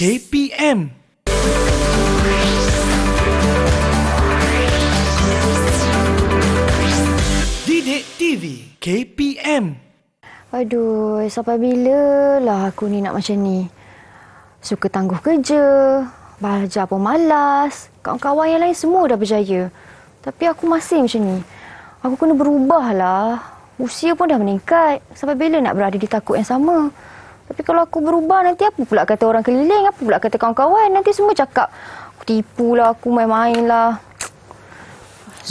KPM. Didik TV KPM. Aduh, sampai bila lah aku ni nak macam ni? Suka tangguh kerja, belajar pun malas, kawan-kawan yang lain semua dah berjaya. Tapi aku masih macam ni. Aku kena berubah lah. Usia pun dah meningkat. Sampai bila nak berada di takut yang sama? Tapi kalau aku berubah, nanti apa pula kata orang keliling? Apa pula kata kawan-kawan? Nanti semua cakap, aku tipu lah, aku main-main lah.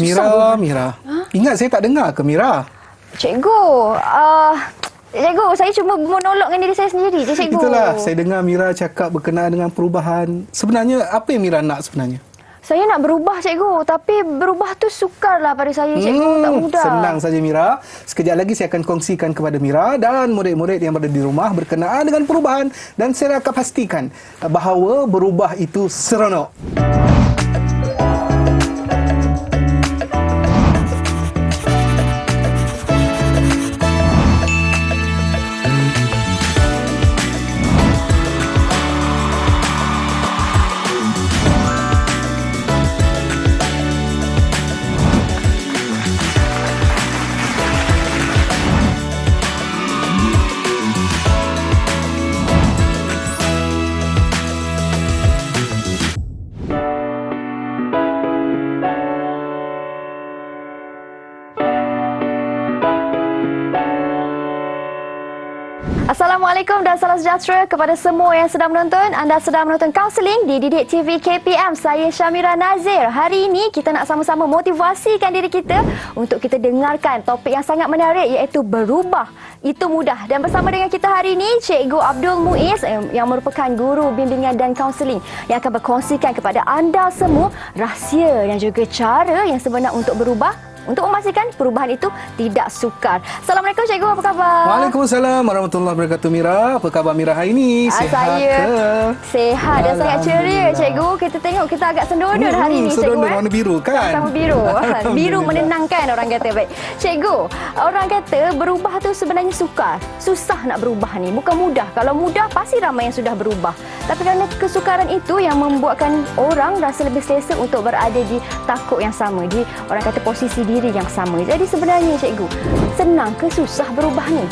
Mira. Ha? Ingat saya tak dengar ke Mira? Cikgu, saya cuma monolog dengan diri saya sendiri je, cikgu. Itulah, saya dengar Mira cakap berkenaan dengan perubahan. Sebenarnya, apa yang Mira nak sebenarnya? Saya nak berubah, cikgu. Tapi berubah tu sukarlah pada saya, cikgu. Tak mudah. Senang saja, Mira. Sekejap lagi saya akan kongsikan kepada Mira dan murid-murid yang berada di rumah berkenaan dengan perubahan. Dan saya akan pastikan bahawa berubah itu seronok. Assalamualaikum dan salam sejahtera kepada semua yang sedang menonton. Anda sedang menonton Kaunseling di Didik TV KPM. Saya Syamira Nazir. Hari ini kita nak sama-sama motivasikan diri kita untuk kita dengarkan topik yang sangat menarik, iaitu berubah itu mudah. Dan bersama dengan kita hari ini Cikgu Abdul Muiz yang merupakan guru bimbingan dan kaunseling yang akan berkongsikan kepada anda semua rahsia dan juga cara yang sebenar untuk berubah, untuk memastikan perubahan itu tidak sukar. Assalamualaikum cikgu, apa khabar? Waalaikumsalam warahmatullahi wabarakatuh, Mira. Apa khabar Mira hari ini? Sihat saya ke? Sehat dan sangat ceria, cikgu. Kita tengok kita agak sendodor hari ini, cikgu. Sendodor warna biru kan? Sama biru. Biru menenangkan orang kata. Baik. Cikgu, orang kata berubah tu sebenarnya sukar. Susah nak berubah ni. Bukan mudah. Kalau mudah, pasti ramai yang sudah berubah. Tapi kerana kesukaran itu yang membuatkan orang rasa lebih selesa untuk berada di takut yang sama. Di orang kata posisi diri yang sama. Jadi sebenarnya cikgu, senang ke susah berubah ni?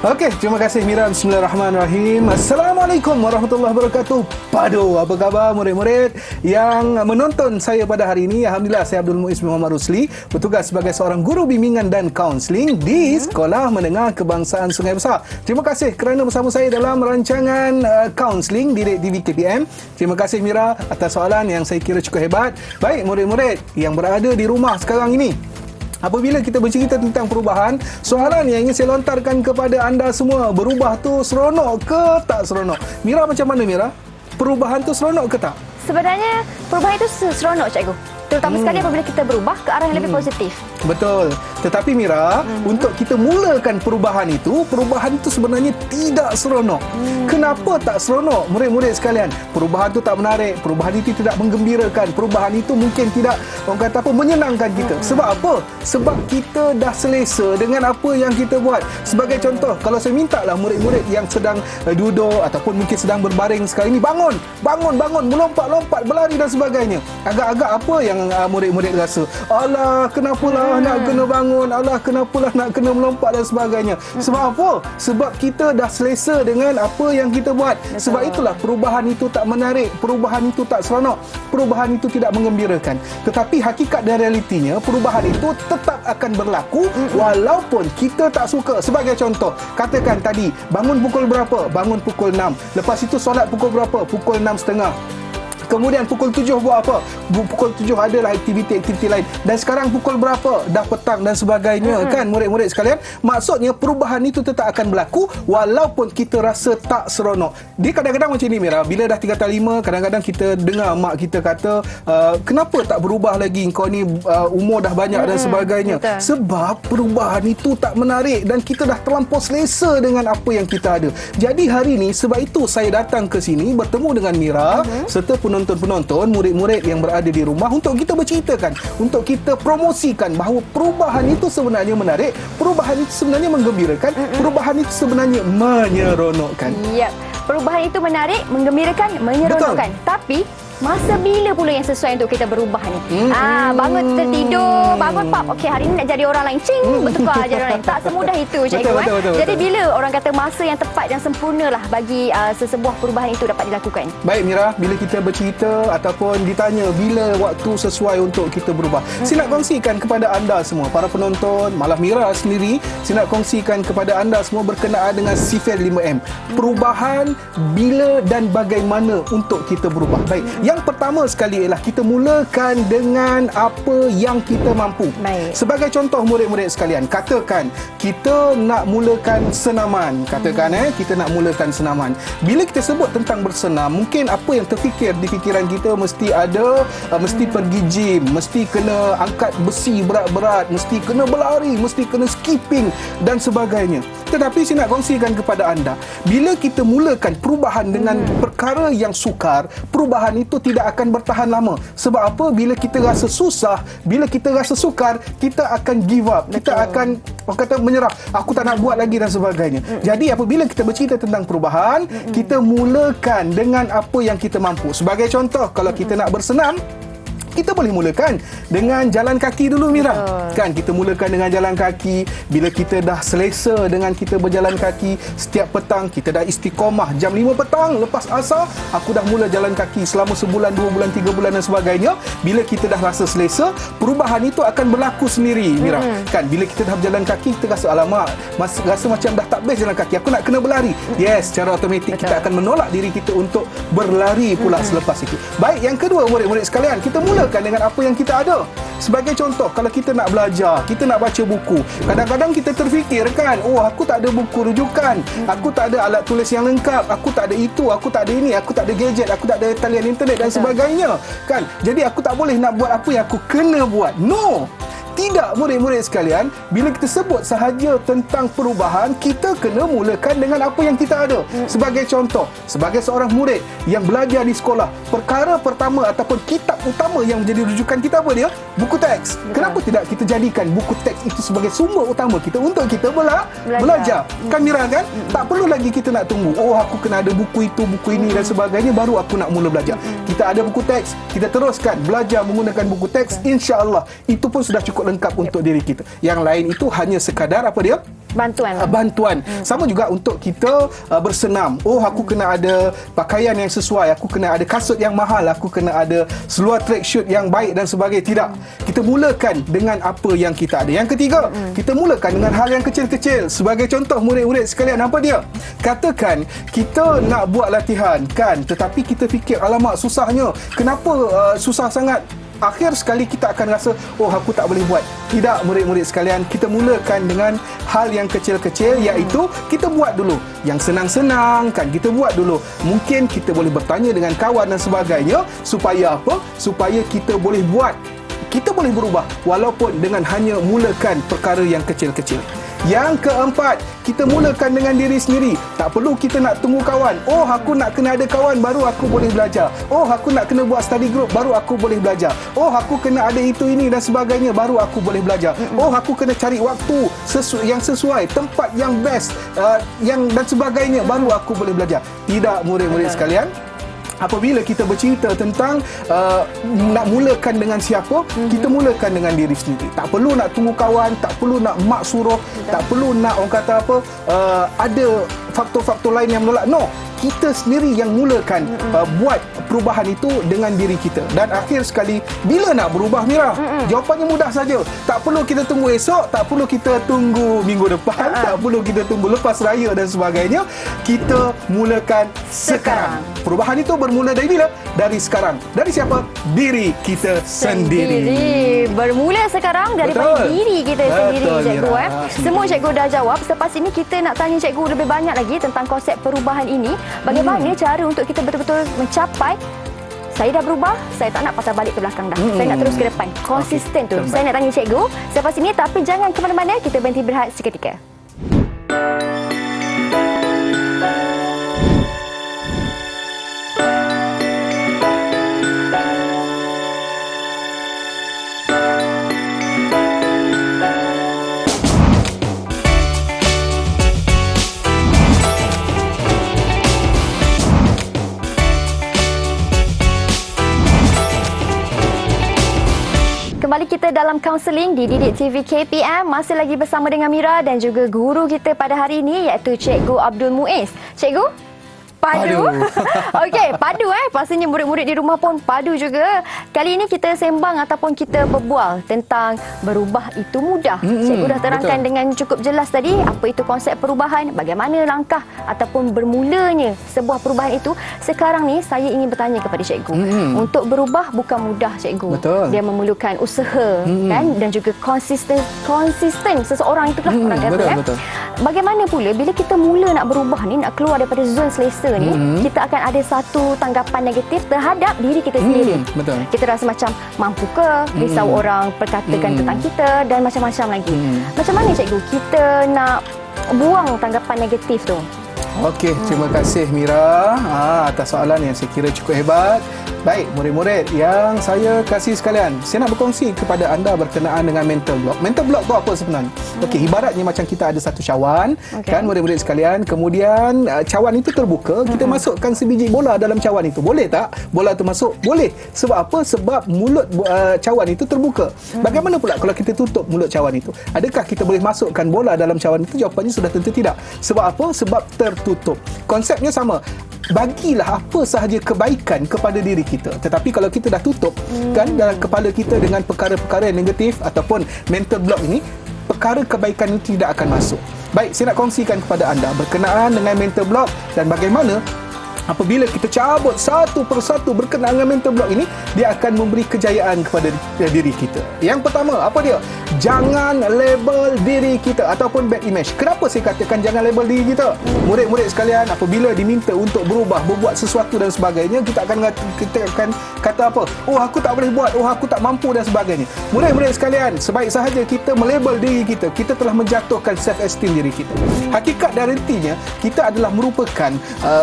Okey, terima kasih Mira. Bismillahirrahmanirrahim. Assalamualaikum warahmatullahi wabarakatuh. Padu, apa khabar murid-murid yang menonton saya pada hari ini? Alhamdulillah, saya Abdul Muiz bin Muhammad Rusli, bertugas sebagai seorang guru bimbingan dan kaunseling di Sekolah Menengah Kebangsaan Sungai Besar. Terima kasih kerana bersama saya dalam rancangan kaunseling di TV KPM. Terima kasih Mira atas soalan yang saya kira cukup hebat. Baik murid-murid yang berada di rumah sekarang ini, apabila kita bercerita tentang perubahan, soalan yang ingin saya lontarkan kepada anda semua, berubah tu seronok ke tak seronok? Mira, macam mana Mira? Perubahan tu seronok ke tak? Sebenarnya perubahan itu seronok, cikgu. Terutama sekali apabila kita berubah ke arah yang lebih positif. Betul. Tetapi Mira, untuk kita mulakan perubahan itu sebenarnya tidak seronok. Kenapa tak seronok? Murid-murid sekalian, perubahan itu tak menarik, perubahan itu tidak menggembirakan, perubahan itu mungkin tidak, orang kata apa, menyenangkan kita. Sebab apa? Sebab kita dah selesa dengan apa yang kita buat. Sebagai contoh, kalau saya minta lah murid-murid yang sedang duduk ataupun mungkin sedang berbaring sekarang ini, bangun, melompat-lompat, berlari dan sebagainya. Agak-agak apa yang murid-murid rasa? Alah, kenapalah nak kena bangun? Alah, kenapalah nak kena melompat dan sebagainya? Sebab apa? Sebab kita dah selesa dengan apa yang kita buat. Betul. Sebab itulah perubahan itu tak menarik, perubahan itu tak seronok, perubahan itu tidak menggembirakan. Tetapi hakikat dan realitinya, perubahan itu tetap akan berlaku walaupun kita tak suka. Sebagai contoh, katakan tadi bangun pukul berapa? Bangun pukul 6. Lepas itu solat pukul berapa? Pukul 6.30. Kemudian pukul 7 buat apa? Pukul 7 adalah aktiviti-aktiviti lain. Dan sekarang pukul berapa? Dah petang dan sebagainya. Kan murid-murid sekalian? Maksudnya perubahan itu tetap akan berlaku walaupun kita rasa tak seronok. Dia kadang-kadang macam ni Mira. Bila dah tingkatan 5, kadang-kadang kita dengar mak kita kata, kenapa tak berubah lagi? Kau ni umur dah banyak dan sebagainya. Betul. Sebab perubahan itu tak menarik dan kita dah terlampau selesa dengan apa yang kita ada. Jadi hari ni sebab itu saya datang ke sini bertemu dengan Mira serta penonton-penonton, murid-murid yang berada di rumah untuk kita berceritakan, untuk kita promosikan bahawa perubahan itu sebenarnya menarik, perubahan itu sebenarnya menggembirakan, perubahan itu sebenarnya menyeronokkan. Yep. perubahan itu menarik, menggembirakan, menyeronokkan. Tapi masa bila pula yang sesuai untuk kita berubah ni? Bangun tertidur, bangun pap. Okey, hari ni nak jadi orang lain. Cing, bertukar jadi orang lain. Tak semudah itu, cikgu. Betul. Jadi bila orang kata masa yang tepat dan sempurna lah bagi sesebuah perubahan itu dapat dilakukan? Baik Mira, bila kita bercerita ataupun ditanya bila waktu sesuai untuk kita berubah, saya nak kongsikan kepada anda semua, para penonton, malah Mira sendiri, saya nak kongsikan kepada anda semua berkenaan dengan sifar 5M. Perubahan bila dan bagaimana untuk kita berubah. Baik, yang pertama sekali ialah kita mulakan dengan apa yang kita mampu. Baik. Sebagai contoh murid-murid sekalian, katakan kita nak mulakan senaman. Kita nak mulakan senaman. Bila kita sebut tentang bersenam, mungkin apa yang terfikir di fikiran kita mesti ada, mesti pergi gym, mesti kena angkat besi berat-berat, mesti kena berlari, mesti kena skipping dan sebagainya. Tetapi saya nak kongsikan kepada anda, bila kita mulakan perubahan dengan perkara yang sukar, perubahan itu tidak akan bertahan lama. Sebab apa? Bila kita rasa susah, bila kita rasa sukar, kita akan give up. Kita akan, orang kata, menyerah. Aku tak nak buat lagi dan sebagainya. Jadi apabila kita bercerita tentang perubahan, kita mulakan dengan apa yang kita mampu. Sebagai contoh, kalau kita nak bersenam, kita boleh mulakan dengan jalan kaki dulu, Mira. Kan, kita mulakan dengan jalan kaki. Bila kita dah selesa dengan kita berjalan kaki, setiap petang kita dah istiqomah jam 5 petang lepas asar, aku dah mula jalan kaki selama sebulan, 2 bulan, 3 bulan dan sebagainya. Bila kita dah rasa selesa, perubahan itu akan berlaku sendiri, Mira. Kan, bila kita dah berjalan kaki, kita rasa alamak, rasa macam dah tak best jalan kaki, aku nak kena berlari. Yes, secara automatik kita akan menolak diri kita untuk berlari pula selepas itu. Baik, yang kedua murid-murid sekalian, kita mulakan dengan apa yang kita ada. Sebagai contoh, kalau kita nak belajar, kita nak baca buku, kadang-kadang kita terfikir kan, oh aku tak ada buku rujukan, aku tak ada alat tulis yang lengkap, aku tak ada itu, aku tak ada ini, aku tak ada gadget, aku tak ada talian internet dan sebagainya kan. Jadi aku tak boleh nak buat apa yang aku kena buat. No, tidak, murid-murid sekalian. Bila kita sebut sahaja tentang perubahan, kita kena mulakan dengan apa yang kita ada. Sebagai contoh, sebagai seorang murid yang belajar di sekolah, perkara pertama ataupun kitab utama yang menjadi rujukan kita apa dia? Buku teks. Kenapa tidak kita jadikan buku teks itu sebagai sumber utama kita untuk kita belajar? Kan, Mira, kan? Tak perlu lagi kita nak tunggu, oh aku kena ada buku itu, buku ini dan sebagainya, baru aku nak mula belajar. Kita ada buku teks, kita teruskan belajar menggunakan buku teks, insya-Allah itu pun sudah cukup lengkap untuk diri kita. Yang lain itu hanya sekadar apa dia? Bantuan. Sama juga untuk kita bersenam. Oh, aku kena ada pakaian yang sesuai, aku kena ada kasut yang mahal, aku kena ada seluar track suit yang baik dan sebagainya. Tidak. Kita mulakan dengan apa yang kita ada. Yang ketiga, kita mulakan dengan hal yang kecil-kecil. Sebagai contoh murid-murid sekalian, apa dia? Katakan kita nak buat latihan kan, tetapi kita fikir alamak susahnya. Kenapa susah sangat? Akhir sekali kita akan rasa, oh aku tak boleh buat. Tidak, murid-murid sekalian, kita mulakan dengan hal yang kecil-kecil, iaitu kita buat dulu yang senang-senang kan, kita buat dulu. Mungkin kita boleh bertanya dengan kawan dan sebagainya, supaya apa? Supaya kita boleh buat, kita boleh berubah walaupun dengan hanya mulakan perkara yang kecil-kecil. Yang keempat, kita mulakan dengan diri sendiri. Tak perlu kita nak tunggu kawan. Oh, aku nak kena ada kawan baru aku boleh belajar. Oh, aku nak kena buat study group baru aku boleh belajar. Oh, aku kena ada itu, ini dan sebagainya baru aku boleh belajar. Oh, aku kena cari waktu yang sesuai, tempat yang best, yang dan sebagainya baru aku boleh belajar. Tidak, murid-murid sekalian. Apabila kita bercerita tentang nak mulakan dengan siapa, kita mulakan dengan diri sendiri. Tak perlu nak tunggu kawan, tak perlu nak mak suruh, tak perlu nak orang kata apa, ada faktor-faktor lain yang menolak. No, kita sendiri yang mulakan buat perubahan itu dengan diri kita. Dan akhir sekali, bila nak berubah, Mira? Jawapannya mudah saja. Tak perlu kita tunggu esok, tak perlu kita tunggu minggu depan, tak perlu kita tunggu lepas raya dan sebagainya. Kita mulakan sekarang. Perubahan itu bermula dari bila? Dari sekarang. Dari siapa? Diri kita sendiri. Bermula sekarang daripada diri kita sendiri, cikgu. Semua cikgu dah jawab. Selepas ini kita nak tanya cikgu lebih banyak lagi tentang konsep perubahan ini. Bagaimana cara untuk kita betul-betul mencapai, saya dah berubah, saya tak nak patah balik ke belakang dah. Saya nak terus ke depan. Konsisten tu. Saya nak tanya cikgu selepas ini, tapi jangan ke mana-mana, kita berhenti berehat seketika. Kaunseling di Didik TV KPM. Masih lagi bersama dengan Mira dan juga guru kita pada hari ini iaitu Cikgu Abdul Muiz. Cikgu? Padu. Okey, padu pastinya murid-murid di rumah pun padu juga. Kali ini kita sembang ataupun kita berbual tentang berubah itu mudah. Cikgu dah terangkan dengan cukup jelas tadi apa itu konsep perubahan, bagaimana langkah ataupun bermulanya sebuah perubahan itu. Sekarang ni saya ingin bertanya kepada cikgu. Untuk berubah bukan mudah, cikgu. Betul. Dia memerlukan usaha kan dan juga konsisten seseorang itulah orang kata Betul. Bagaimana pula bila kita mula nak berubah ni, nak keluar daripada zon selesa ni, kita akan ada satu tanggapan negatif terhadap diri kita sendiri. Betul. Kita rasa macam mampu ke, risau orang perkatakan tentang kita dan macam-macam lagi. Macam mana cikgu kita nak buang tanggapan negatif tu? Okey, terima kasih Mira atas soalan yang saya kira cukup hebat. Baik, murid-murid yang saya kasih sekalian, saya nak berkongsi kepada anda berkenaan dengan mental block. Mental block tu apa sebenarnya? Okey, ibaratnya macam kita ada satu cawan, kan murid-murid sekalian. Kemudian cawan itu terbuka, kita masukkan sebiji bola dalam cawan itu. Boleh tak bola tu masuk? Boleh. Sebab apa? Sebab mulut cawan itu terbuka. Bagaimana pula kalau kita tutup mulut cawan itu? Adakah kita boleh masukkan bola dalam cawan itu? Jawapannya sudah tentu tidak. Sebab apa? Sebab tertutup. Konsepnya sama. Bagilah apa sahaja kebaikan kepada diri kita. Tetapi kalau kita dah tutup kan dalam kepala kita dengan perkara-perkara yang negatif ataupun mental block ini, perkara kebaikan itu tidak akan masuk. Baik, saya nak kongsikan kepada anda berkenaan dengan mental block dan bagaimana apabila kita cabut satu persatu berkenaan dengan mental block ini, dia akan memberi kejayaan kepada diri kita. Yang pertama, apa dia? Jangan label diri kita ataupun bad image. Kenapa saya katakan jangan label diri kita? Murid-murid sekalian, apabila diminta untuk berubah, berbuat sesuatu dan sebagainya, kita akan kata apa? Oh, aku tak boleh buat. Oh, aku tak mampu dan sebagainya. Murid-murid sekalian, sebaik sahaja kita melabel diri kita, kita telah menjatuhkan self-esteem diri kita. Hakikat dan retinya, kita adalah merupakan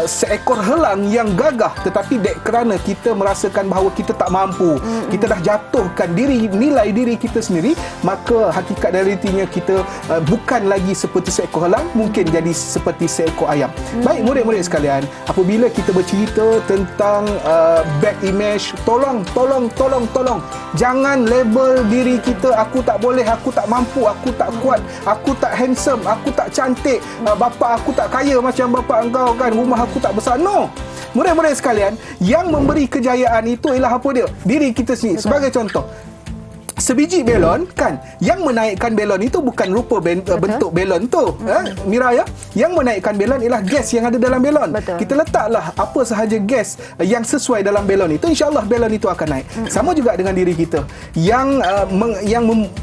seekor helang yang gagah, tetapi kerana kita merasakan bahawa kita tak mampu, kita dah jatuhkan nilai diri kita sendiri, maka hakikat dan retinya kita bukan lagi seperti seekor helang, mungkin jadi seperti seekor ayam. Baik murid-murid sekalian, apabila kita bercerita tentang bad image, tolong jangan label diri kita aku tak boleh, aku tak mampu, aku tak kuat, aku tak handsome, aku tak cantik, bapa aku tak kaya macam bapa engkau kan, rumah aku tak besar. No. Murid-murid sekalian, yang memberi kejayaan itu ialah apa dia? Diri kita sendiri. Sebagai contoh, sebiji belon kan, yang menaikkan belon itu bukan rupa bentuk belon tu, Mira ya. Yang menaikkan belon ialah gas yang ada dalam belon. Kita letaklah apa sahaja gas yang sesuai dalam belon itu, insya-Allah belon itu akan naik. Sama juga dengan diri kita. Yang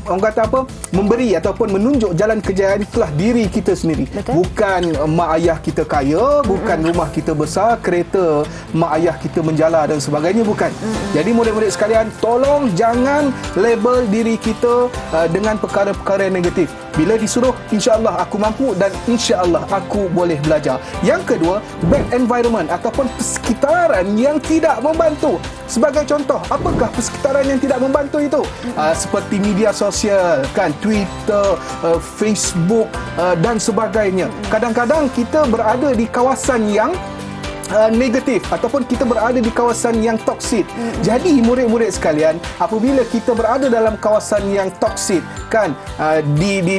orang kata apa? Memberi ataupun menunjuk jalan kejayaan itulah diri kita sendiri. Bukan mak ayah kita kaya, bukan rumah kita besar, kereta mak ayah kita menjala dan sebagainya, bukan. Jadi murid-murid sekalian, tolong jangan label diri kita dengan perkara-perkara yang negatif. Bila disuruh, insya-Allah aku mampu dan insya-Allah aku boleh belajar. Yang kedua, bad environment ataupun persekitaran yang tidak membantu. Sebagai contoh, apakah persekitaran yang tidak membantu itu? Seperti media sosial kan, Twitter, Facebook dan sebagainya. Kadang-kadang kita berada di kawasan yang negatif ataupun kita berada di kawasan yang toksik. Jadi murid-murid sekalian, apabila kita berada dalam kawasan yang toksik kan,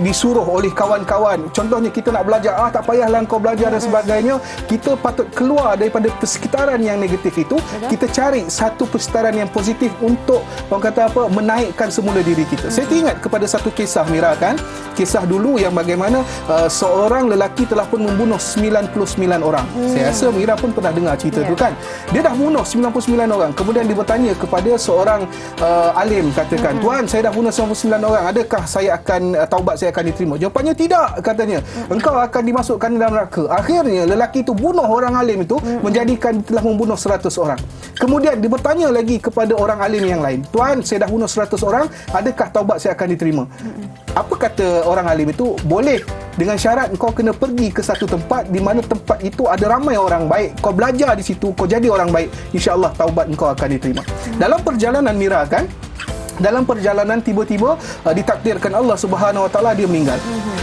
disuruh oleh kawan-kawan, contohnya kita nak belajar, tak payahlah kau belajar dan sebagainya, kita patut keluar daripada persekitaran yang negatif itu. Kita cari satu persekitaran yang positif untuk orang kata apa, menaikkan semula diri kita. Saya teringat kepada satu kisah Mira kan, kisah dulu yang bagaimana seorang lelaki telah pun membunuh 99 orang. Saya rasa Mira pun pernah dengar cerita tu kan. Dia dah bunuh 99 orang. Kemudian dia bertanya kepada seorang alim, katakan, "Tuan, saya dah bunuh 99 orang. Adakah saya akan taubat saya akan diterima?" Jawapannya, "Tidak," katanya. "Engkau akan dimasukkan dalam neraka." Akhirnya lelaki itu bunuh orang alim itu, menjadikan telah membunuh 100 orang. Kemudian dia bertanya lagi kepada orang alim yang lain, "Tuan, saya dah bunuh 100 orang. Adakah taubat saya akan diterima?" Apa kata orang alim itu? "Boleh, dengan syarat kau kena pergi ke satu tempat di mana tempat itu ada ramai orang baik. Kau belajar di situ, kau jadi orang baik. InsyaAllah taubat kau akan diterima." Dalam perjalanan Mira kan, dalam perjalanan tiba-tiba ditakdirkan Allah Subhanahu Wa Taala dia meninggal.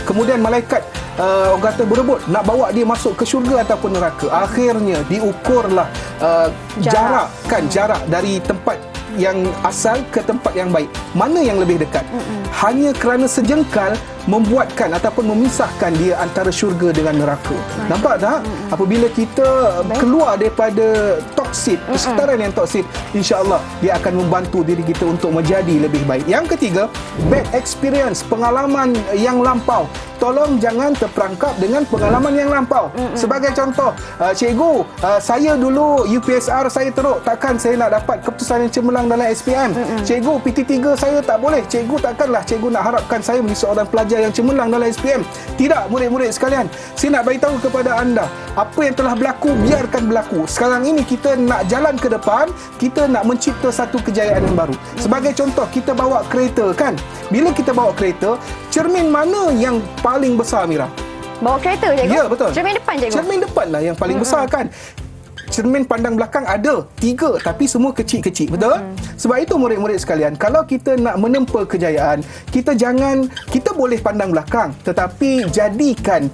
Kemudian malaikat orang kata berebut nak bawa dia masuk ke syurga ataupun neraka. Akhirnya diukurlah jarak dari tempat yang asal ke tempat yang baik. Mana yang lebih dekat? Hanya kerana sejengkal membuatkan ataupun memisahkan dia antara syurga dengan neraka. Nampak tak? Apabila kita keluar daripada toksid, persekitaran yang toksid, insya-Allah dia akan membantu diri kita untuk menjadi lebih baik. Yang ketiga, bad experience, pengalaman yang lampau. Tolong jangan terperangkap dengan pengalaman yang lampau. Sebagai contoh, cikgu, saya dulu UPSR saya teruk, takkan saya nak dapat keputusan yang cemerlang dalam SPM. Cikgu, PT3 saya tak boleh. Cikgu, takkanlah cikgu nak harapkan saya menjadi seorang pelajar yang cemerlang dalam SPM. Tidak, murid-murid sekalian. Saya nak beritahu kepada anda, apa yang telah berlaku, biarkan berlaku. Sekarang ini kita nak jalan ke depan, kita nak mencipta satu kejayaan yang baru. Sebagai contoh, kita bawa kereta kan. Bila kita bawa kereta, cermin mana yang paling besar, Mira? Bawa kereta, cikgu? Ya, betul. Cermin depan, cikgu? Cermin depan lah yang paling besar kan. Cermin pandang belakang ada 3, tapi semua kecil-kecil, betul? Sebab itu murid-murid sekalian, kalau kita nak menempa kejayaan, kita boleh pandang belakang, tetapi jadikan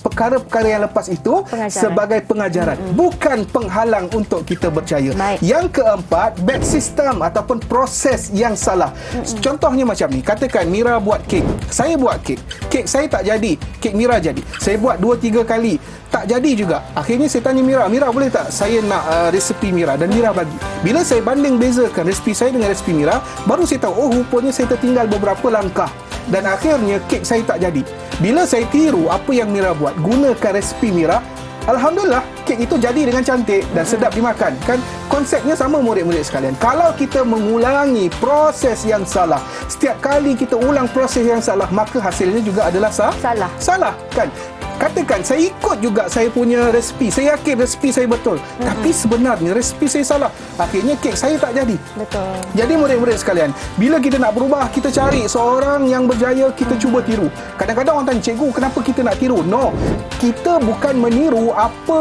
perkara-perkara yang lepas itu sebagai pengajaran, bukan penghalang untuk kita berjaya. Yang keempat, bad system ataupun proses yang salah. Contohnya macam ni, katakan Mira buat kek, saya buat kek saya tak jadi, kek Mira jadi. Saya buat 2-3 kali, tak jadi juga. Akhirnya saya tanya Mira boleh tak saya nak resepi Mira, dan Mira bagi. Bila saya banding bezakan resepi saya dengan resepi Mira, baru saya tahu, oh rupanya saya tertinggal beberapa langkah dan akhirnya kek saya tak jadi. Bila saya tiru apa yang Mira buat, gunakan resepi Mira, alhamdulillah kek itu jadi dengan cantik dan sedap dimakan. Kan konsepnya sama murid-murid sekalian. Kalau kita mengulangi proses yang salah, setiap kali kita ulang proses yang salah, maka hasilnya juga adalah salah kan. Katakan saya ikut juga saya punya resepi, saya yakin resepi saya betul, tapi sebenarnya resepi saya salah, akhirnya kek saya tak jadi. Betul. Jadi murid-murid sekalian, bila kita nak berubah, kita cari seorang yang berjaya, kita cuba tiru. Kadang-kadang orang tanya, cikgu, kenapa kita nak tiru? No, kita bukan meniru apa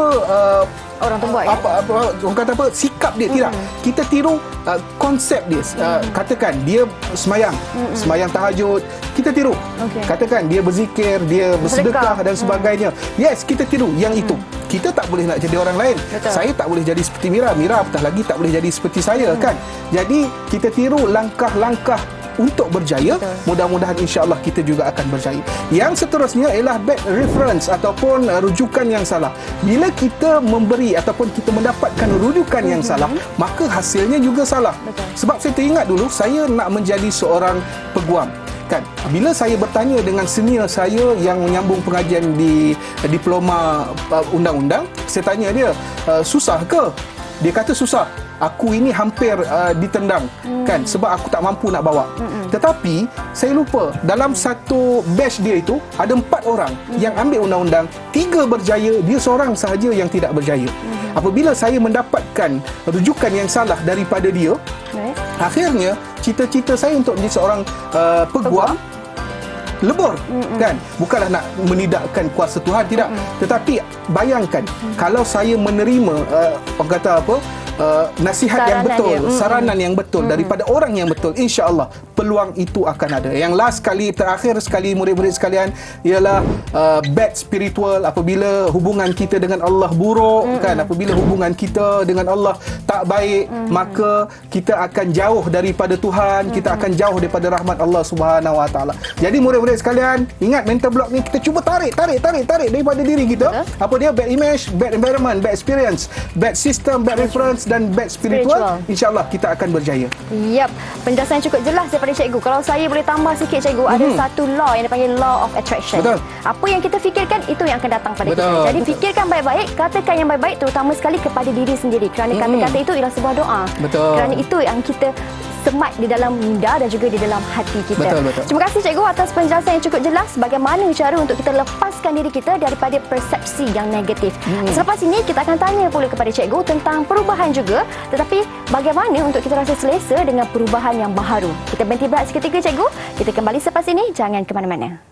orang tu buat, orang kata apa, sikap dia, tidak. Kita tiru konsep dia. Katakan dia semayang tahajud, kita tiru. Katakan dia berzikir, dia bersedekah dan sebagainya. Yes, kita tiru yang itu. Kita tak boleh nak jadi orang lain. Saya tak boleh jadi seperti Mira apatah lagi tak boleh jadi seperti saya kan. Jadi kita tiru langkah-langkah untuk berjaya. Mudah-mudahan insya-Allah kita juga akan berjaya. Yang seterusnya ialah bad reference ataupun rujukan yang salah. Bila kita memberi ataupun kita mendapatkan rujukan yang salah, maka hasilnya juga salah. Sebab saya teringat dulu saya nak menjadi seorang peguam kan. Bila saya bertanya dengan senior saya yang menyambung pengajian di diploma undang-undang, saya tanya dia, susah ke? Dia kata susah. Aku ini hampir ditendang kan, sebab aku tak mampu nak bawa. Tetapi saya lupa, dalam satu batch dia itu ada 4 orang yang ambil undang-undang, 3 berjaya, dia seorang sahaja yang tidak berjaya. Apabila saya mendapatkan rujukan yang salah daripada dia, akhirnya cita-cita saya untuk menjadi seorang peguam lebur kan. Bukanlah nak menidakkan kuasa Tuhan, tidak. Tetapi bayangkan kalau saya menerima orang kata apa, nasihat yang betul, saranan yang betul daripada orang yang betul, insya-Allah peluang itu akan ada. Yang last sekali, terakhir sekali murid-murid sekalian, ialah bad spiritual. Apabila hubungan kita dengan Allah buruk kan, apabila hubungan kita dengan Allah tak baik, maka kita akan jauh daripada Tuhan, kita akan jauh daripada rahmat Allah Subhanahu Wa Taala. Jadi murid-murid sekalian, ingat mental block ni kita cuba tarik daripada diri kita. Apa dia? Bad image, bad environment, bad experience, bad system, bad reference dan bad spiritual. InsyaAllah kita akan berjaya. Yap, penjelasan cukup jelas daripada cikgu. Kalau saya boleh tambah sikit cikgu, ada satu law yang dipanggil law of attraction. Betul. Apa yang kita fikirkan, itu yang akan datang pada Betul. kita. Jadi fikirkan baik-baik, katakan yang baik-baik, terutama sekali kepada diri sendiri. Kerana kata-kata itu ialah sebuah doa. Betul. Kerana itu yang kita semat di dalam minda dan juga di dalam hati kita. Betul. Terima kasih cikgu atas penjelasan yang cukup jelas bagaimana cara untuk kita lepaskan diri kita daripada persepsi yang negatif. Selepas ini kita akan tanya pula kepada cikgu tentang perubahan juga, tetapi bagaimana untuk kita rasa selesa dengan perubahan yang baharu. Kita berhenti berehat seketika cikgu. Kita kembali selepas ini, jangan ke mana-mana.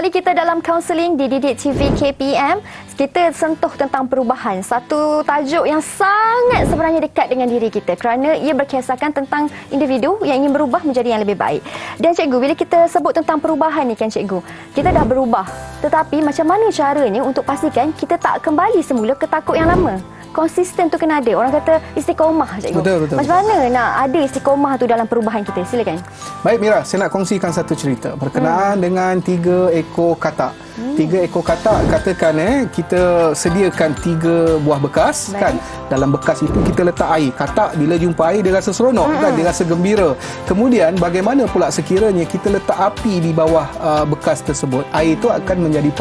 kembali kita dalam kaunseling di Didik TV KPM. Kita sentuh tentang perubahan. Satu tajuk yang sangat sebenarnya dekat dengan diri kita kerana ia berkisahkan tentang individu yang ingin berubah menjadi yang lebih baik. Dan cikgu, bila kita sebut tentang perubahan ni kan cikgu, kita dah berubah. Tetapi macam mana caranya untuk pastikan kita tak kembali semula ke takut yang lama? Konsisten tu kena ada. Orang kata istiqomah, cikgu. Betul. Macam mana nak ada istiqomah tu dalam perubahan kita? Silakan. Baik Mira, saya nak kongsikan satu cerita berkenaan dengan 3 ekor katak. 3 ekor katak, katakan kita sediakan 3 buah bekas. Baik. Kan. Dalam bekas itu kita letak air. Katak bila jumpa air dia rasa seronok, kan, dia rasa gembira. Kemudian bagaimana pula sekiranya kita letak api di bawah bekas tersebut? Air itu akan menjadi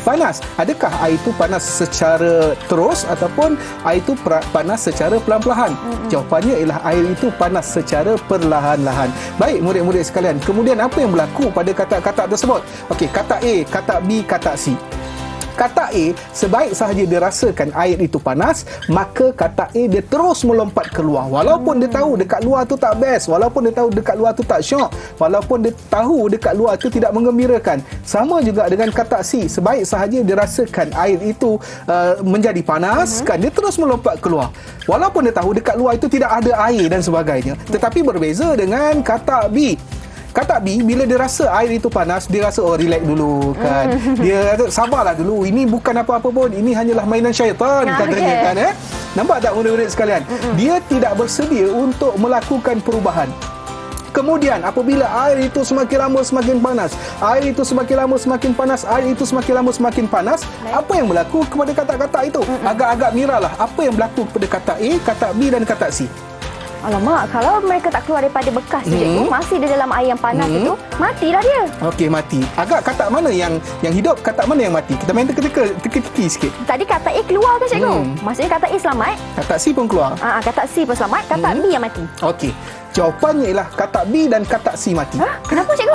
panas. Adakah air itu panas secara terus ataupun air itu panas secara perlahan-lahan? Jawapannya ialah air itu panas secara perlahan-lahan. Baik murid-murid sekalian, kemudian apa yang berlaku pada katak-katak tersebut? Okey, katak A, katak B, katak C. Katak A, sebaik sahaja dia rasakan air itu panas, maka katak A dia terus melompat keluar. Walaupun dia tahu dekat luar tu tak best, walaupun dia tahu dekat luar tu tak syok, walaupun dia tahu dekat luar tu tidak menggembirakan. Sama juga dengan katak C, sebaik sahaja dia rasakan air itu menjadi panas, kan, dia terus melompat keluar. Walaupun dia tahu dekat luar itu tidak ada air dan sebagainya. Tetapi berbeza dengan katak B. Katak B, bila dia rasa air itu panas, dia rasa relax dulu, kan. Dia kata sabarlah dulu, ini bukan apa-apa pun, ini hanyalah mainan syaitan, katanya, kan. Nampak tak murid-murid sekalian? Dia tidak bersedia untuk melakukan perubahan. Kemudian apabila air itu semakin lama semakin panas, air itu semakin lama semakin panas, air itu semakin lama semakin panas, apa yang berlaku kepada katak-katak itu? Agak-agak miralah apa yang berlaku kepada katak A, katak B dan katak C. Alamak, kalau mereka tak keluar daripada bekas tu, cikgu, masih di dalam air yang panas itu, matilah dia. Okey, mati. Agak katak mana yang hidup, katak mana yang mati? Kita main teka-teki sikit. Tadi katak A keluar ke, cikgu? Maksudnya katak A selamat. Katak C pun keluar. Katak C pun selamat, katak B yang mati. Okey. Jawapannya ialah katak B dan katak C mati. Kenapa, cikgu?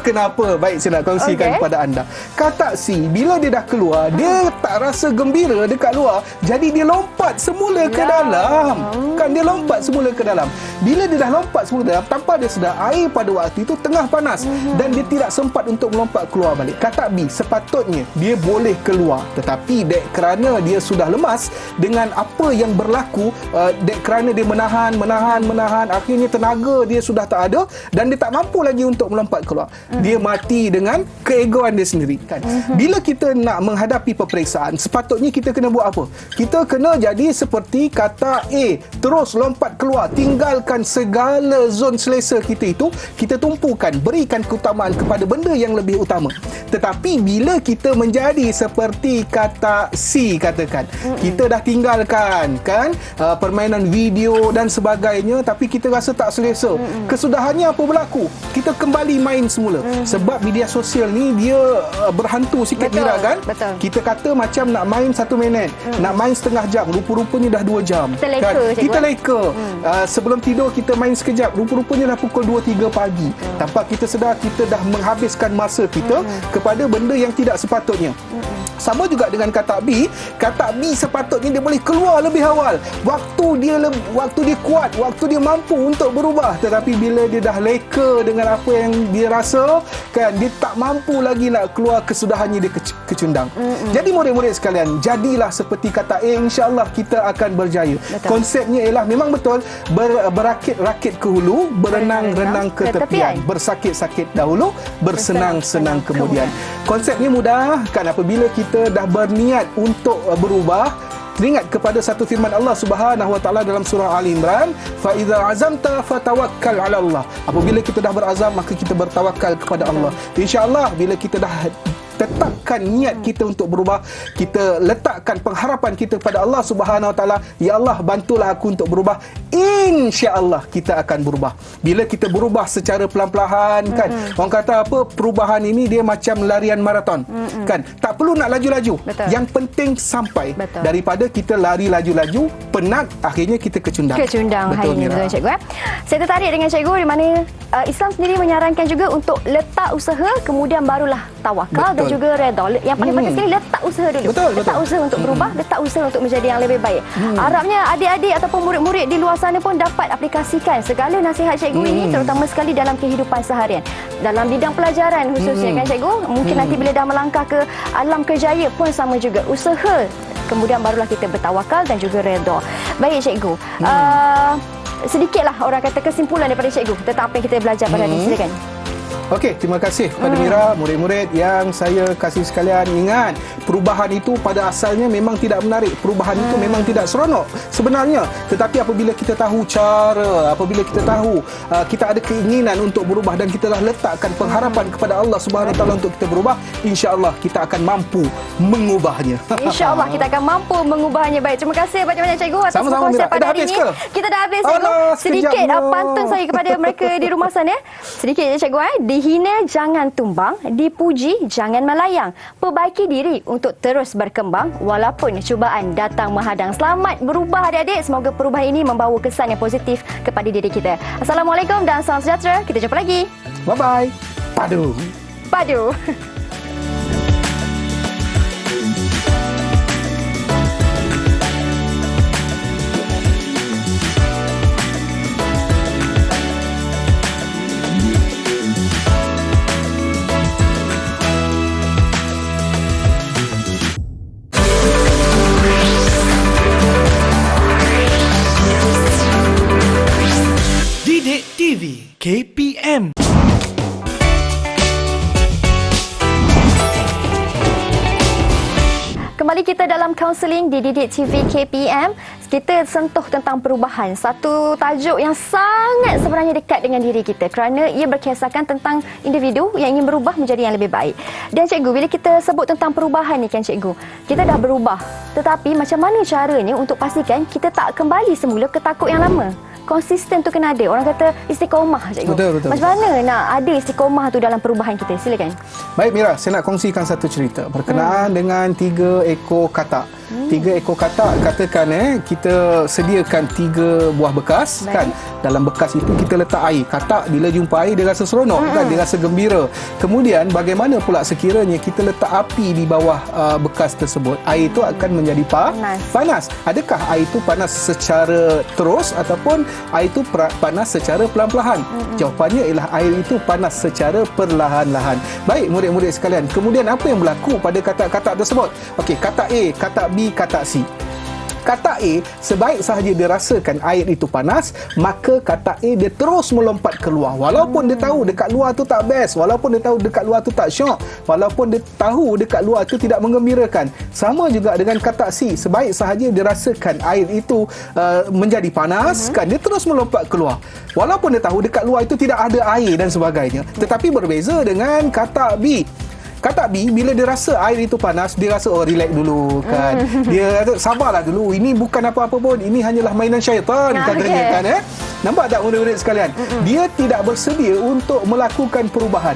Kenapa? Baik, saya nak kongsikan kepada anda. Katak C, bila dia dah keluar, dia tak rasa gembira dekat luar. Jadi dia lompat semula ke dalam. Kan, dia lompat semula ke dalam. Bila dia dah lompat semula ke dalam, tanpa dia sedar, air pada waktu itu tengah panas. Dan dia tidak sempat untuk melompat keluar balik. Katak B, sepatutnya dia boleh keluar. Tetapi kerana dia sudah lemas dengan apa yang berlaku, kerana dia menahan, akhirnya tenaga dia sudah tak ada dan dia tak mampu lagi untuk melompat keluar. Dia mati dengan keegoan dia sendiri, kan. Bila kita nak menghadapi peperiksaan, sepatutnya kita kena buat apa? Kita kena jadi seperti katak A, terus lompat keluar, tinggalkan segala zon selesa kita itu, kita tumpukan, berikan keutamaan kepada benda yang lebih utama. Tetapi bila kita menjadi seperti katak C, katakan, kita dah tinggalkan, kan, permainan video dan sebagainya, tapi kita rasa tak selesa. Kesudahannya apa berlaku? Kita kembali main semula. Sebab media sosial ni dia berhantu sikit, Mira, kan? Betul. Kita kata macam nak main 1 minit, nak main setengah jam, rupa-rupanya dah 2 jam. Kita leka, kan? Kita leka. Sebelum tidur kita main sekejap, rupa-rupanya dah pukul 2-3 pagi. Tanpa kita sedar, kita dah menghabiskan masa kita kepada benda yang tidak sepatutnya. Sama juga dengan katak B. Katak B sepatutnya dia boleh keluar lebih awal. Waktu dia kuat, waktu dia mampu untuk berubah. Tetapi bila dia dah leka dengan apa yang dia rasa, kan, dia tak mampu lagi nak keluar, kesudahannya dia kecundang. Jadi murid-murid sekalian, jadilah seperti katak A, insya-Allah kita akan berjaya. Betul. Konsepnya ialah memang betul berakit-rakit ke hulu, berenang-renang ke tepian. Bersakit-sakit dahulu, bersenang-senang kemudian. Konsepnya mudah, kan, apabila kita dah berniat untuk berubah. Teringat kepada satu firman Allah Subhanahu Wa Taala dalam surah Ali Imran, fa idza azamta fatawakkal 'ala Allah. Apabila kita dah berazam, maka kita bertawakal kepada Allah. Insya-Allah bila kita dah tetapkan niat kita untuk berubah, kita letakkan pengharapan kita kepada Allah Subhanahu Wa Taala, ya Allah, bantulah aku untuk berubah, insya-Allah kita akan berubah. Bila kita berubah secara pelan-pelan, kan, orang kata apa, perubahan ini dia macam larian maraton, kan, tak perlu nak laju-laju. Betul. Yang penting sampai. Betul. Daripada kita lari laju-laju, penat, akhirnya kita kecundang. Betul, betul, cikgu. Saya tertarik dengan cikgu di mana Islam sendiri menyarankan juga untuk letak usaha, kemudian barulah tawakal dan juga redha. Yang paling penting sekali, letak usaha dulu. Letak usaha untuk berubah, letak usaha untuk menjadi yang lebih baik. Harapnya adik-adik ataupun murid-murid di luar sana pun dapat aplikasikan segala nasihat cikgu ini, terutama sekali dalam kehidupan seharian. Dalam bidang pelajaran khususnya kan cikgu, mungkin nanti bila dah melangkah ke alam kerjaya pun sama juga. Usaha, kemudian barulah kita bertawakal dan juga redha. Baik cikgu. Sedikitlah orang kata kesimpulan daripada cikgu tentang apa yang kita belajar pada hari ini. Silakan. Okey, terima kasih kepada Mira, murid-murid yang saya kasih sekalian. Ingat, perubahan itu pada asalnya memang tidak menarik. Perubahan itu memang tidak seronok sebenarnya. Tetapi apabila kita tahu cara, apabila kita tahu kita ada keinginan untuk berubah dan kita dah letakkan pengharapan kepada Allah Subhanahu Wa Taala untuk kita berubah, insya-Allah kita akan mampu mengubahnya. Insya-Allah kita akan mampu mengubahnya. Baik, terima kasih banyak-banyak cikgu atas perkongsian pada hari ini. Kita dah habis cikgu. Sedikit pantun saya kepada mereka di rumah sana. Sedikit je cikgu. Dihina jangan tumbang, dipuji jangan melayang. Perbaiki diri untuk terus berkembang walaupun cubaan datang menghadang. Selamat berubah adik-adik. Semoga perubahan ini membawa kesan yang positif kepada diri kita. Assalamualaikum dan salam sejahtera. Kita jumpa lagi. Bye-bye. Padu. Padu. Didik TV KPM. Kembali kita dalam kaunseling di Didik TV KPM. Kita sentuh tentang perubahan. Satu tajuk yang sangat sebenarnya dekat dengan diri kita kerana ia berkisahkan tentang individu yang ingin berubah menjadi yang lebih baik. Dan cikgu, bila kita sebut tentang perubahan ni kan cikgu, kita dah berubah. Tetapi macam mana caranya untuk pastikan kita tak kembali semula ke takut yang lama? Konsisten tu kena ada. Orang kata istiqomah cikgu. Betul. Macam mana nak ada istiqomah tu dalam perubahan kita? Silakan. Baik Mira, saya nak kongsikan satu cerita berkenaan dengan 3 ekor katak. 3 ekor katak, katakan kita sediakan 3 buah bekas. Baik. Kan. Dalam bekas itu kita letak air. Katak bila jumpa air dia rasa seronok kan, dia rasa gembira. Kemudian bagaimana pula sekiranya kita letak api di bawah bekas tersebut? Air itu akan menjadi panas. Adakah air itu panas secara terus ataupun air itu panas secara perlahan-lahan? Jawapannya ialah air itu panas secara perlahan-lahan. Baik murid-murid sekalian, kemudian apa yang berlaku pada katak-katak tersebut? Okey, katak A, katak B, katak C. Katak A, sebaik sahaja dia rasakan air itu panas, maka katak A dia terus melompat keluar. Walaupun dia tahu dekat luar tu tak best, walaupun dia tahu dekat luar tu tak syok, walaupun dia tahu dekat luar tu tidak menggembirakan. Sama juga dengan katak C, sebaik sahaja dia rasakan air itu menjadi panas, kan, dia terus melompat keluar. Walaupun dia tahu dekat luar itu tidak ada air dan sebagainya. Tetapi berbeza dengan katak B. Katak B, bila dia rasa air itu panas, dia rasa relax dulu kan. Dia kata sabarlah dulu, ini bukan apa-apa pun, ini hanyalah mainan syaitan katanya kan. Nampak tak murid-murid sekalian? Dia tidak bersedia untuk melakukan perubahan.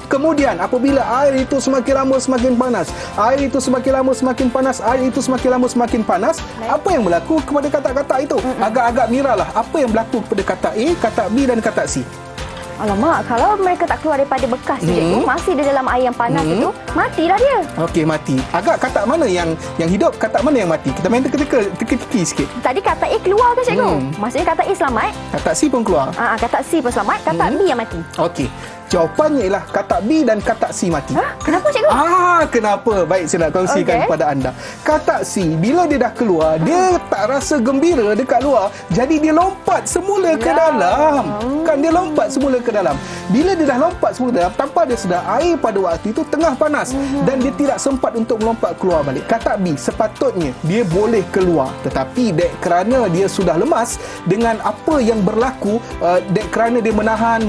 Kemudian apabila air itu semakin lama semakin panas, air itu semakin lama semakin panas, air itu semakin lama semakin panas, apa yang berlaku kepada katak-katak itu? Agak-agak miralah apa yang berlaku kepada katak A, katak B dan katak C. Alamak, kalau mereka tak keluar daripada bekas tu cikgu, masih di dalam air yang panas itu, matilah dia. Okey, mati. Agak katak mana yang hidup, katak mana yang mati? Kita main teka-teki sikit. Tadi katak A keluar ke cikgu? Maksudnya katak A selamat. Katak C pun keluar. Katak C pun selamat, katak B yang mati. Okey. Jawapannya ialah katak B dan katak C mati. Kenapa cikgu? Kenapa? Baik, saya nak kongsikan kepada anda. Katak C, bila dia dah keluar, dia tak rasa gembira dekat luar. Jadi dia lompat semula ke dalam. Kan, dia lompat semula ke dalam. Bila dia dah lompat semula ke dalam, tanpa dia sedar, air pada waktu itu tengah panas. Dan dia tidak sempat untuk melompat keluar balik. Katak B, sepatutnya dia boleh keluar. Tetapi dek kerana dia sudah lemas dengan apa yang berlaku, dek kerana dia menahan,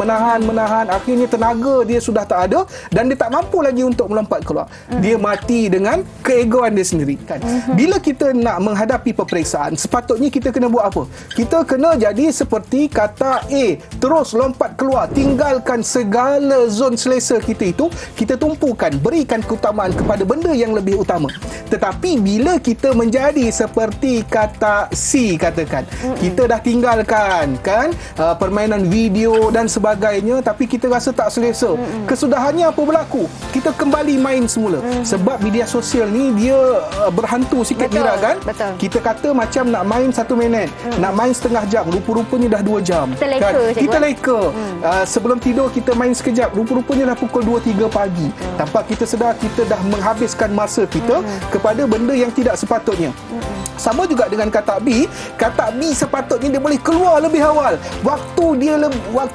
akhirnya tenaga dia sudah tak ada dan dia tak mampu lagi untuk melompat keluar. Dia mati dengan keegoan dia sendiri kan. Bila kita nak menghadapi peperiksaan, sepatutnya kita kena buat apa? Kita kena jadi seperti katak A, terus lompat keluar, tinggalkan segala zon selesa kita itu, kita tumpukan, berikan keutamaan kepada benda yang lebih utama. Tetapi bila kita menjadi seperti katak C katakan, kita dah tinggalkan kan permainan video dan sebagainya, tapi kita rasa tak selesa. Kesudahannya apa berlaku? Kita kembali main semula. Sebab media sosial ni dia berhantu sikit, Betul, Mira, kan? betul. Kita kata macam nak main 1 minit, nak main setengah jam, rupa-rupanya dah 2 jam. Kita leka, cikgu. Kita leka. Sebelum tidur kita main sekejap, rupa-rupanya dah pukul 2-3 pagi. Tanpa kita sedar, kita dah menghabiskan masa kita kepada benda yang tidak sepatutnya. Sama juga dengan katak B. Katak B sepatutnya dia boleh keluar lebih awal. Waktu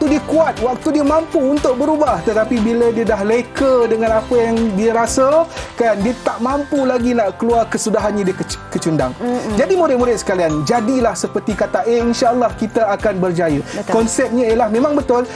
dia kuat, waktu dia mampu untuk berubah. Tetapi bila dia dah leka dengan apa yang dia rasa, kan, dia tak mampu lagi nak keluar, kesudahannya dia kecundang. Jadi murid-murid sekalian, jadilah seperti katak A, insya-Allah kita akan berjaya. Betul. Konsepnya ialah memang betul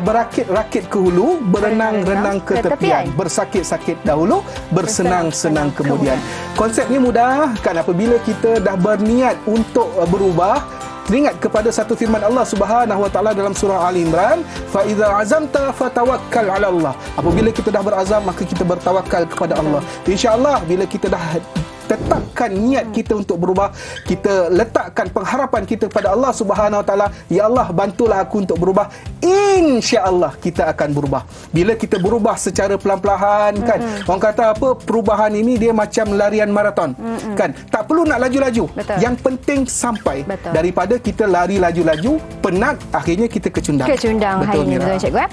berakit-rakit ke hulu, berenang-renang ke tepian. Bersakit-sakit dahulu, bersenang-senang kemudian. Konsepnya mudah, kan, apabila kita dah berniat untuk berubah. Teringat kepada satu firman Allah Subhanahu Wa Taala dalam surah Ali Imran, fa iza azamta fatawakkal 'ala Allah. Apabila kita dah berazam, maka kita bertawakal kepada Allah. Insya-Allah bila kita dah tetapkan niat kita untuk berubah, kita letakkan pengharapan kita kepada Allah Subhanahu Wa Taala, ya Allah, bantulah aku untuk berubah, insya-Allah kita akan berubah. Bila kita berubah secara pelan-pelan, kan, orang kata apa, perubahan ini dia macam larian maraton, kan, tak perlu nak laju-laju. Betul. Yang penting sampai. Betul. Daripada kita lari laju-laju, penat, akhirnya kita kecundang. Hari ini, Mira. betul, cikgu.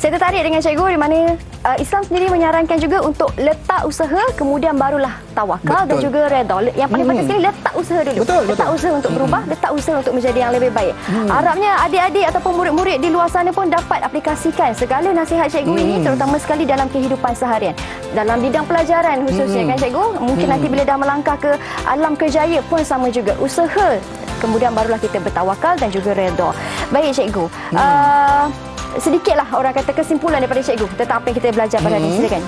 Saya tertarik dengan cikgu di mana Islam sendiri menyarankan juga untuk letak usaha, kemudian barulah tawakal. Betul. Dan juga redha. Yang paling penting sekali, letak usaha dulu. Betul, letak betul. usaha untuk berubah, letak usaha untuk menjadi yang lebih baik. Harapnya adik-adik ataupun murid-murid di luar sana pun dapat aplikasikan segala nasihat cikgu ini, terutama sekali dalam kehidupan seharian. Dalam bidang pelajaran khususnya, kan, cikgu. Mungkin nanti bila dah melangkah ke alam kerjaya pun sama juga. Usaha, kemudian barulah kita bertawakal dan juga redha. Baik, cikgu. Sedikitlah orang kata kesimpulan daripada cikgu tentang apa yang kita belajar pada hari ini. Silakan.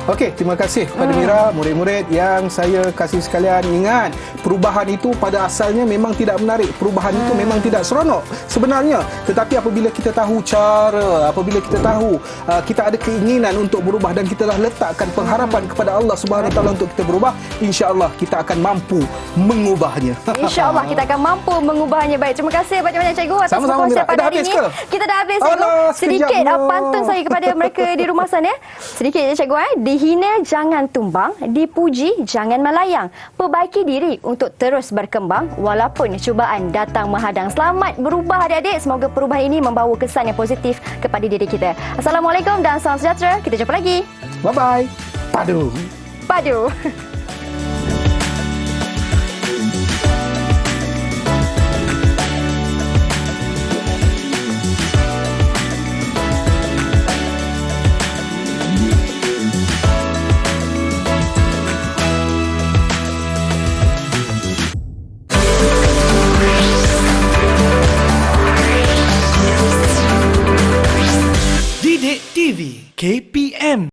Okey, terima kasih kepada Mira, murid-murid yang saya kasih sekalian. Ingat, perubahan itu pada asalnya memang tidak menarik. Perubahan itu memang tidak seronok sebenarnya. Tetapi apabila kita tahu cara, apabila kita tahu kita ada keinginan untuk berubah dan kita dah letakkan pengharapan kepada Allah Subhanahu Wa Taala untuk kita berubah, insya-Allah kita akan mampu mengubahnya. InsyaAllah kita akan mampu mengubahnya. Baik, terima kasih banyak-banyak cikgu atas Sama-sama, perkongsian Mira. pada Dah hari habis ini. ke? Kita dah habis, cikgu. Alah, Sedikit sekejapnya. pantun saya kepada mereka di rumah sana. Sedikit je, cikgu. Dihina jangan tumbang, dipuji jangan melayang. Perbaiki diri untuk terus berkembang walaupun cubaan datang menghadang. Selamat berubah, adik-adik. Semoga perubahan ini membawa kesan yang positif kepada diri kita. Assalamualaikum dan salam sejahtera. Kita jumpa lagi. Bye-bye. Padu. Padu. Didik TV KPM